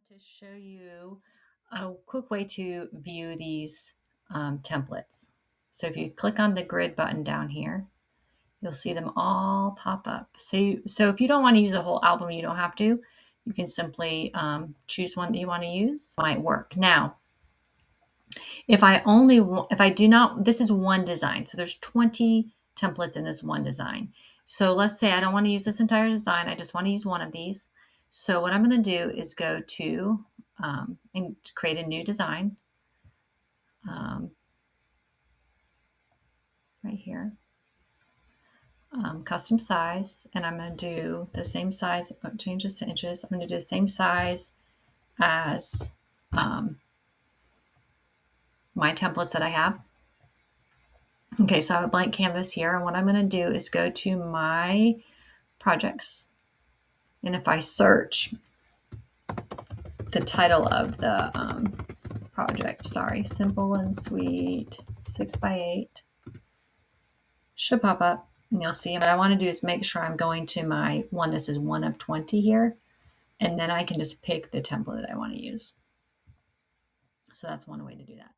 to show you a quick way to view these templates. So if you click on the grid button down here, you'll see them all pop up. So if you don't want to use a whole album, you don't have to. You can simply choose one that you want to use. It might work. Now, if I do not, this is one design. So there's 20 templates in this one design. So let's say I don't want to use this entire design. I just want to use one of these. So what I'm going to do is go to and create a new design right here. Custom size, and I'm going to do the same size, change this to inches. I'm going to do the same size as my templates that I have. Okay, so I have a blank canvas here, and what I'm going to do is go to my projects, and if I search the title of the project, simple and sweet 6x8, should pop up. And you'll see what I want to do is make sure I'm going to my one. This is one of 20 here. And then I can just pick the template that I want to use. So that's one way to do that.